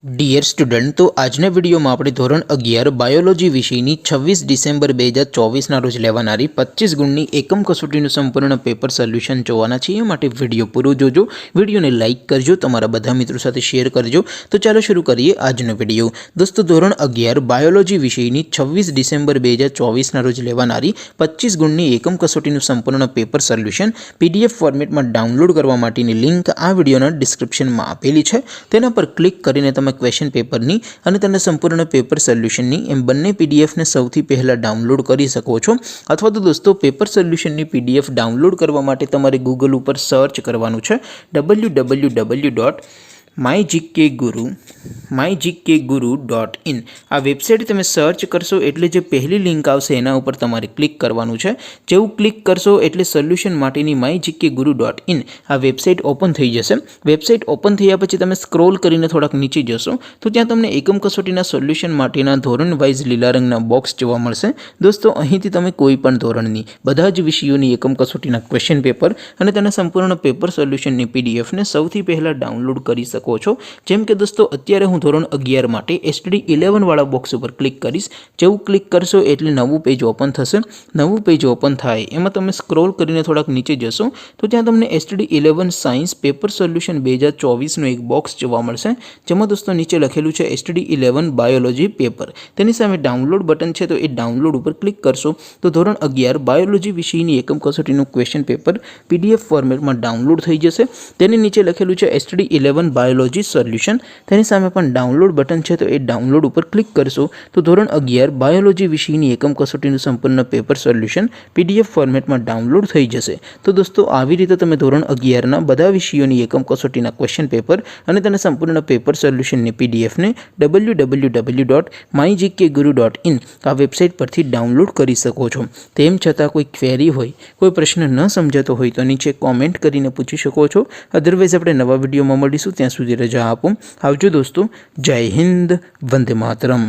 Dear student, तो આજના વિડીયોમાં આપણે ધોરણ 11 બાયોલોજી વિષયની 26 ડિસેમ્બર 2024ના રોજ લેવાનારી 25 ગુણની એકમ કસોટીનું સંપૂર્ણ પેપર સોલ્યુશન જોવાના છીએ। માટે વિડીયો પૂરો જોજો, વિડીયોને લાઇક કરજો, તમારા બધા મિત્રો સાથે શેર કરજો। તો ચાલો શરૂ કરીએ આજનો વિડીયો। દોસ્તો, ધોરણ 11 બાયોલોજી વિષયની 26 ડિસેમ્બર 2024ના રોજ લેવાનારી 25 ગુણની એકમ કસોટીનું સંપૂર્ણ પેપર સોલ્યુશન પીડીએફ ફોર્મેટમાં ડાઉનલોડ કરવા માટેની લિંક આ વિડીયોના ડિસ્ક્રિપ્શનમાં આપેલી છે। તેના પર ક્લિક કરીને તમે क्वेश्चन पेपर नी અને તેના સંપૂર્ણ પેપર સોલ્યુશન ની એમ બંને પીડીએફ ને સૌથી પહેલા ડાઉનલોડ કરી શકો છો। અથવા તો દોસ્તો, પેપર સોલ્યુશન ની પીડીએફ ડાઉનલોડ કરવા માટે તમારે ગૂગલ ઉપર સર્ચ કરવાનું છે www.mygkguru.in। આ વેબસાઇટ તમે સર્ચ કરશો એટલે જે પહેલી લિંક આવશે એના ઉપર તમારે ક્લિક કરવાનું છે। જેવું ક્લિક કરશો એટલે સોલ્યુશન માટેની mygkguru.in આ વેબસાઇટ ઓપન થઈ જશે। વેબસાઇટ ઓપન થયા પછી તમે સ્ક્રોલ કરીને થોડાક નીચે જશો તો ત્યાં તમને એકમ કસોટીના સોલ્યુશન માટેના ધોરણ વાઇઝ લીલા રંગના બોક્સ જોવા મળશે। દોસ્તો, અહીંથી તમે કોઈ પણ ધોરણની બધા જ વિષયોની એકમ કસોટીના ક્વેશ્ચન પેપર અને તેના સંપૂર્ણ પેપર સોલ્યુશનની પીડીએફને સૌથી પહેલા ડાઉનલોડ કરી શકો છો। જેમ કે દોસ્તો, અત્યારે હું ધોરણ 11 માટે STD 11 વાળા બોક્સ ઉપર ક્લિક કરીશ। જેવું ક્લિક કરશો એટલે નવું પેજ ઓપન થશે। નવું પેજ ઓપન થાય એમાં તમે સ્ક્રોલ કરીને થોડાક નીચે જશો તો ત્યાં તમને STD 11 સાયન્સ પેપર સોલ્યુશન 2024નું એક બોક્સ જોવા મળશે, જેમાં દોસ્તો નીચે લખેલું છે STD 11 બાયોલોજી પેપર। તેની સામે ડાઉનલોડ બટન છે, તો એ ડાઉનલોડ ઉપર ક્લિક કરશો તો ધોરણ 11 બાયોલોજી વિષયની એકમ કસોટીનું ક્વેશ્ચન પેપર PDF ફોર્મેટમાં ડાઉનલોડ થઈ જશે। તેની નીચે લખેલું છે STD 11 બાયોલોજી સોલ્યુશન, તેની સામે પણ ડાઉનલોડ બટન છે, તો એ ડાઉનલોડ ઉપર ક્લિક કરશો તો ધોરણ 11 બાયોલોજી વિષયની એકમ કસોટીનું સંપૂર્ણ પેપર સોલ્યુશન PDF ફોર્મેટમાં ડાઉનલોડ થઈ જશે। તો દોસ્તો, આવી રીતે તમે ધોરણ 11ના બધા વિષયોની એકમ કસોટીના ક્વેશ્ચન પેપર અને તેના સંપૂર્ણ પેપર સોલ્યુશનની પીડીએફને www.mygkguru.in આ વેબસાઇટ પરથી ડાઉનલોડ કરી શકો છો। તેમ છતાં કોઈ ક્વેરી હોય, કોઈ પ્રશ્ન ન સમજાતો હોય તો નીચે કોમેન્ટ કરીને પૂછી શકો છો। અધરવાઇઝ આપણે નવા વિડીયોમાં મળીશું, ત્યાં સુધી રજા આપો। આવજો દોસ્તો, જય હિન્દ, વંદે માતરમ।